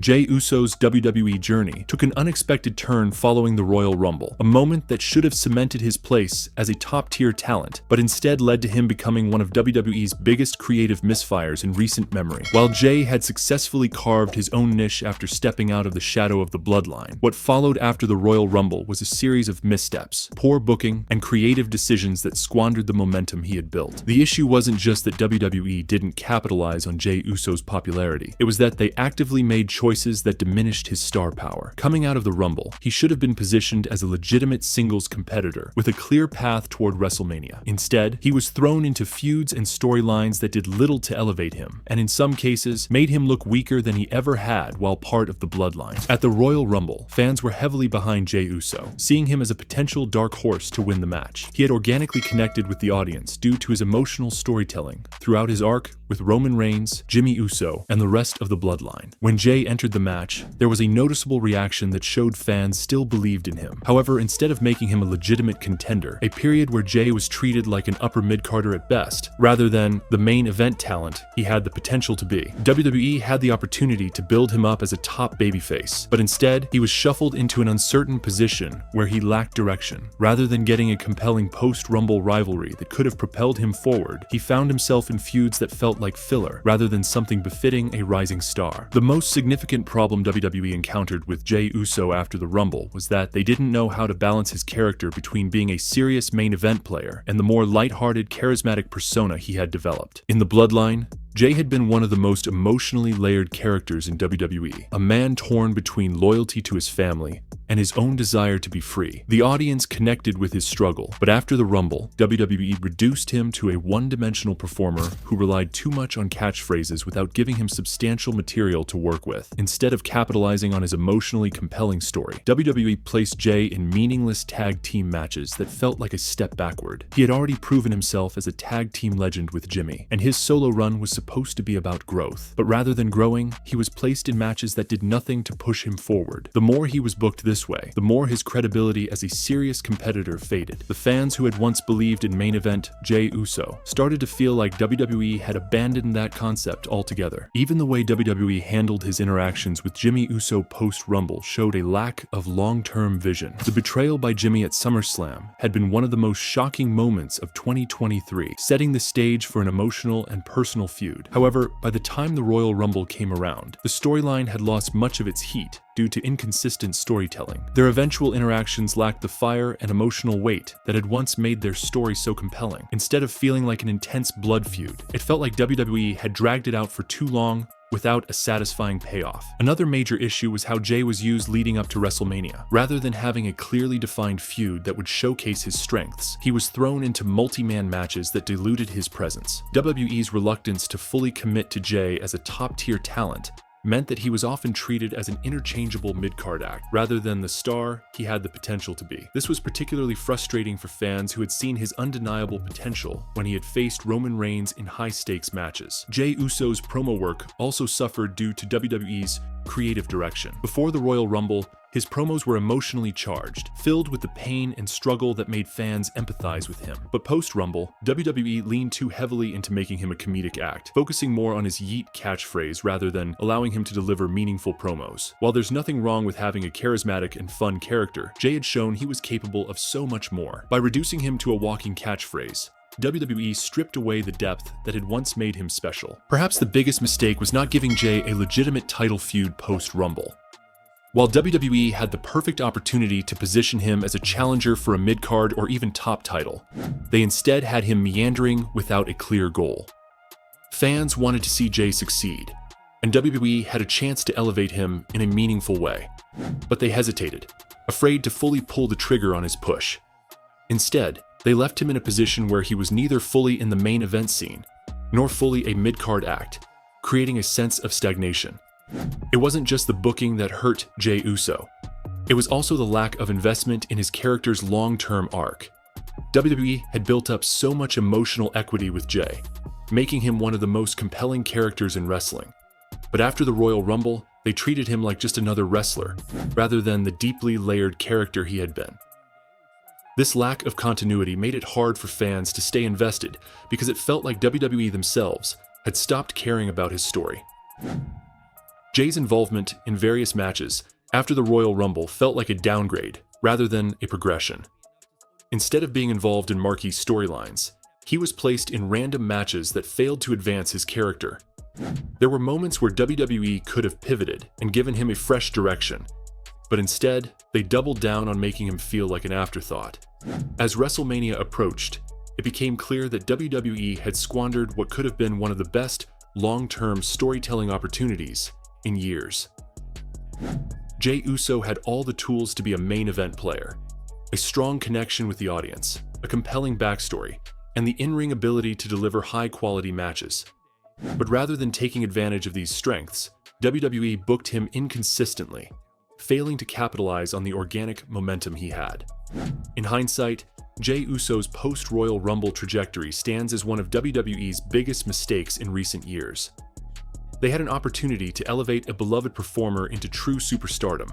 Jey Uso's WWE journey took an unexpected turn following the Royal Rumble, a moment that should have cemented his place as a top-tier talent, but instead led to him becoming one of WWE's biggest creative misfires in recent memory. While Jey had successfully carved his own niche after stepping out of the shadow of the Bloodline, what followed after the Royal Rumble was a series of missteps, poor booking, and creative decisions that squandered the momentum he had built. The issue wasn't just that WWE didn't capitalize on Jey Uso's popularity, it was that they actively made choices that diminished his star power. Coming out of the Rumble, he should have been positioned as a legitimate singles competitor with a clear path toward WrestleMania. Instead, he was thrown into feuds and storylines that did little to elevate him, and in some cases, made him look weaker than he ever had while part of the Bloodline. At the Royal Rumble, fans were heavily behind Jey Uso, seeing him as a potential dark horse to win the match. He had organically connected with the audience due to his emotional storytelling throughout his arc with Roman Reigns, Jey Uso, and the rest of the Bloodline. When Jey entered the match, there was a noticeable reaction that showed fans still believed in him. However, instead of making him a legitimate contender, a period where Jey was treated like an upper mid-carder at best, rather than the main event talent he had the potential to be. WWE had the opportunity to build him up as a top babyface, but instead, he was shuffled into an uncertain position where he lacked direction. Rather than getting a compelling post-Rumble rivalry that could have propelled him forward, he found himself in feuds that felt like filler, rather than something befitting a rising star. The most significant problem WWE encountered with Jey Uso after the Rumble was that they didn't know how to balance his character between being a serious main event player and the more lighthearted, charismatic persona he had developed. In the Bloodline, Jey had been one of the most emotionally layered characters in WWE, a man torn between loyalty to his family and his own desire to be free. The audience connected with his struggle, but after the Rumble, WWE reduced him to a one-dimensional performer who relied too much on catchphrases without giving him substantial material to work with. Instead of capitalizing on his emotionally compelling story, WWE placed Jey in meaningless tag team matches that felt like a step backward. He had already proven himself as a tag team legend with Jimmy, and his solo run was supposed to be about growth. But rather than growing, he was placed in matches that did nothing to push him forward. The more he was booked this way, the more his credibility as a serious competitor faded. The fans who had once believed in main event Jey Uso started to feel like WWE had abandoned that concept altogether. Even the way WWE handled his interactions with Jey Uso post-Rumble showed a lack of long-term vision. The betrayal by Jimmy at SummerSlam had been one of the most shocking moments of 2023, setting the stage for an emotional and personal feud. However, by the time the Royal Rumble came around, the storyline had lost much of its heat due to inconsistent storytelling. Their eventual interactions lacked the fire and emotional weight that had once made their story so compelling. Instead of feeling like an intense blood feud, it felt like WWE had dragged it out for too long without a satisfying payoff. Another major issue was how Jey was used leading up to WrestleMania. Rather than having a clearly defined feud that would showcase his strengths, he was thrown into multi-man matches that diluted his presence. WWE's reluctance to fully commit to Jey as a top-tier talent meant that he was often treated as an interchangeable mid-card act, rather than the star he had the potential to be. This was particularly frustrating for fans who had seen his undeniable potential when he had faced Roman Reigns in high-stakes matches. Jey Uso's promo work also suffered due to WWE's creative direction. Before the Royal Rumble, his promos were emotionally charged, filled with the pain and struggle that made fans empathize with him. But post-Rumble, WWE leaned too heavily into making him a comedic act, focusing more on his yeet catchphrase rather than allowing him to deliver meaningful promos. While there's nothing wrong with having a charismatic and fun character, Jey had shown he was capable of so much more. By reducing him to a walking catchphrase, WWE stripped away the depth that had once made him special. Perhaps the biggest mistake was not giving Jey a legitimate title feud post-Rumble. While WWE had the perfect opportunity to position him as a challenger for a mid-card or even top title, they instead had him meandering without a clear goal. Fans wanted to see Jey succeed, and WWE had a chance to elevate him in a meaningful way. But they hesitated, afraid to fully pull the trigger on his push. Instead, they left him in a position where he was neither fully in the main event scene, nor fully a mid-card act, creating a sense of stagnation. It wasn't just the booking that hurt Jey Uso. It was also the lack of investment in his character's long-term arc. WWE had built up so much emotional equity with Jey, making him one of the most compelling characters in wrestling. But after the Royal Rumble, they treated him like just another wrestler, rather than the deeply layered character he had been. This lack of continuity made it hard for fans to stay invested because it felt like WWE themselves had stopped caring about his story. Jey's involvement in various matches after the Royal Rumble felt like a downgrade rather than a progression. Instead of being involved in marquee storylines, he was placed in random matches that failed to advance his character. There were moments where WWE could have pivoted and given him a fresh direction, but instead, they doubled down on making him feel like an afterthought. As WrestleMania approached, it became clear that WWE had squandered what could have been one of the best long-term storytelling opportunities in years. Jey Uso had all the tools to be a main event player: a strong connection with the audience, a compelling backstory, and the in-ring ability to deliver high-quality matches. But rather than taking advantage of these strengths, WWE booked him inconsistently, failing to capitalize on the organic momentum he had. In hindsight, Jey Uso's post-Royal Rumble trajectory stands as one of WWE's biggest mistakes in recent years. They had an opportunity to elevate a beloved performer into true superstardom,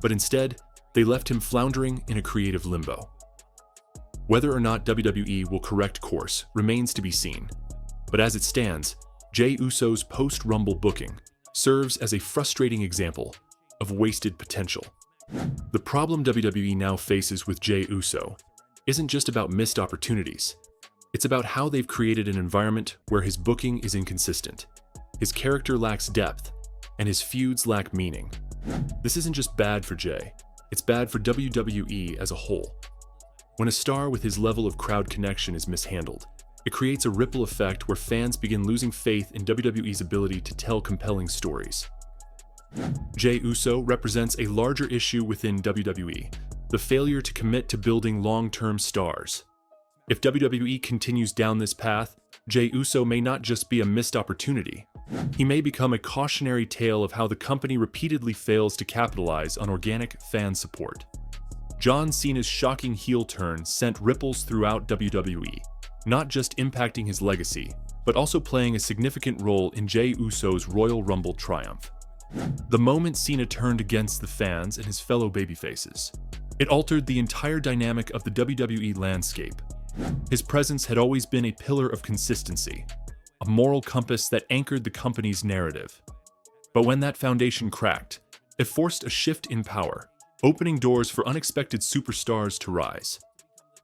but instead, they left him floundering in a creative limbo. Whether or not WWE will correct course remains to be seen, but as it stands, Jey Uso's post-Rumble booking serves as a frustrating example of wasted potential. The problem WWE now faces with Jey Uso isn't just about missed opportunities. It's about how they've created an environment where his booking is inconsistent, his character lacks depth, and his feuds lack meaning. This isn't just bad for Jey, it's bad for WWE as a whole. When a star with his level of crowd connection is mishandled, it creates a ripple effect where fans begin losing faith in WWE's ability to tell compelling stories. Jey Uso represents a larger issue within WWE, the failure to commit to building long-term stars. If WWE continues down this path, Jey Uso may not just be a missed opportunity. He may become a cautionary tale of how the company repeatedly fails to capitalize on organic fan support. John Cena's shocking heel turn sent ripples throughout WWE, not just impacting his legacy, but also playing a significant role in Jey Uso's Royal Rumble triumph. The moment Cena turned against the fans and his fellow babyfaces, it altered the entire dynamic of the WWE landscape. His presence had always been a pillar of consistency, a moral compass that anchored the company's narrative. But when that foundation cracked, it forced a shift in power, opening doors for unexpected superstars to rise.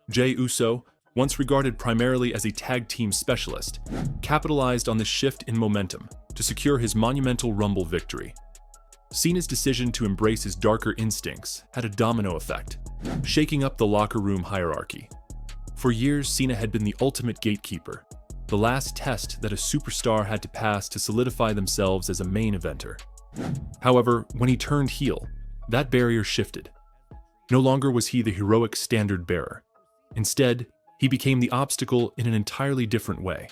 Jey Uso, once regarded primarily as a tag team specialist, capitalized on this shift in momentum to secure his monumental Rumble victory. Cena's decision to embrace his darker instincts had a domino effect, shaking up the locker room hierarchy. For years, Cena had been the ultimate gatekeeper, the last test that a superstar had to pass to solidify themselves as a main eventer. However, when he turned heel, that barrier shifted. No longer was he the heroic standard bearer. Instead, he became the obstacle in an entirely different way.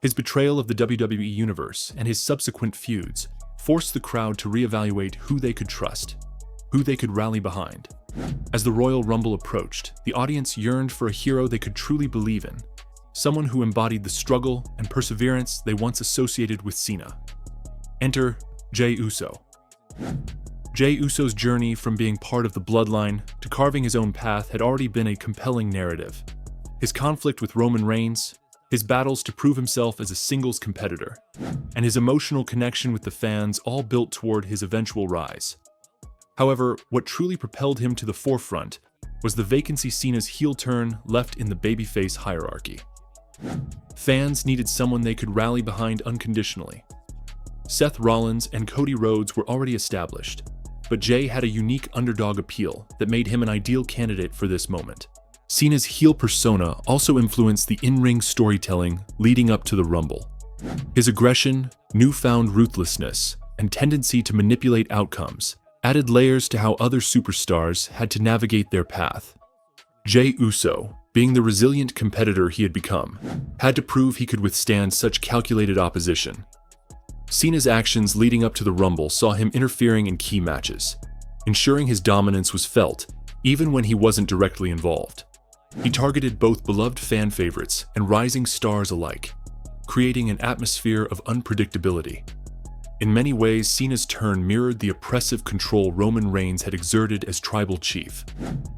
His betrayal of the WWE Universe and his subsequent feuds forced the crowd to reevaluate who they could trust, who they could rally behind. As the Royal Rumble approached, the audience yearned for a hero they could truly believe in, someone who embodied the struggle and perseverance they once associated with Cena. Enter Jey Uso. Jey Uso's journey from being part of the Bloodline to carving his own path had already been a compelling narrative. His conflict with Roman Reigns, his battles to prove himself as a singles competitor, and his emotional connection with the fans all built toward his eventual rise. However, what truly propelled him to the forefront was the vacancy Cena's heel turn left in the babyface hierarchy. Fans needed someone they could rally behind unconditionally. Seth Rollins and Cody Rhodes were already established, but Jey had a unique underdog appeal that made him an ideal candidate for this moment. Cena's heel persona also influenced the in-ring storytelling leading up to the Rumble. His aggression, newfound ruthlessness, and tendency to manipulate outcomes added layers to how other superstars had to navigate their path. Jey Uso, being the resilient competitor he had become, had to prove he could withstand such calculated opposition. Cena's actions leading up to the Rumble saw him interfering in key matches, ensuring his dominance was felt even when he wasn't directly involved. He targeted both beloved fan favorites and rising stars alike, creating an atmosphere of unpredictability. In many ways, Cena's turn mirrored the oppressive control Roman Reigns had exerted as tribal chief.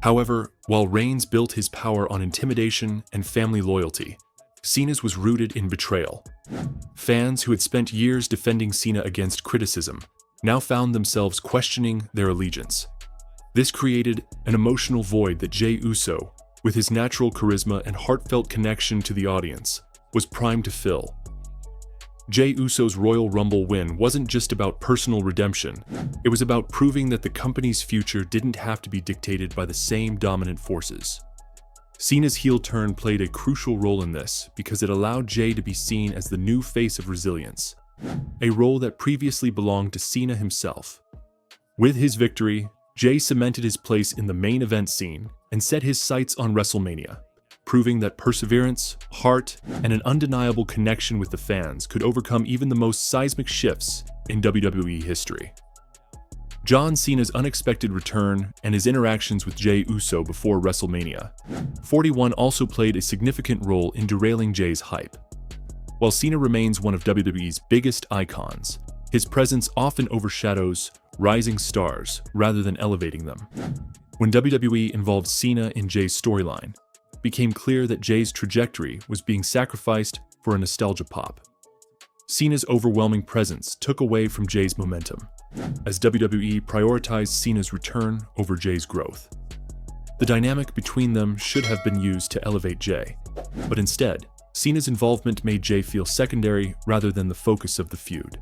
However, while Reigns built his power on intimidation and family loyalty, Cena's was rooted in betrayal. Fans who had spent years defending Cena against criticism now found themselves questioning their allegiance. This created an emotional void that Jey Uso, with his natural charisma and heartfelt connection to the audience, was primed to fill. Jey Uso's Royal Rumble win wasn't just about personal redemption, it was about proving that the company's future didn't have to be dictated by the same dominant forces. Cena's heel turn played a crucial role in this because it allowed Jey to be seen as the new face of resilience, a role that previously belonged to Cena himself. With his victory, Jey cemented his place in the main event scene and set his sights on WrestleMania, proving that perseverance, heart, and an undeniable connection with the fans could overcome even the most seismic shifts in WWE history. John Cena's unexpected return and his interactions with Jey Uso before WrestleMania 41 also played a significant role in derailing Jey's hype. While Cena remains one of WWE's biggest icons, his presence often overshadows rising stars rather than elevating them. When WWE involved Cena in Jey's storyline, it became clear that Jey's trajectory was being sacrificed for a nostalgia pop. Cena's overwhelming presence took away from Jey's momentum, as WWE prioritized Cena's return over Jey's growth. The dynamic between them should have been used to elevate Jey, but instead, Cena's involvement made Jey feel secondary rather than the focus of the feud.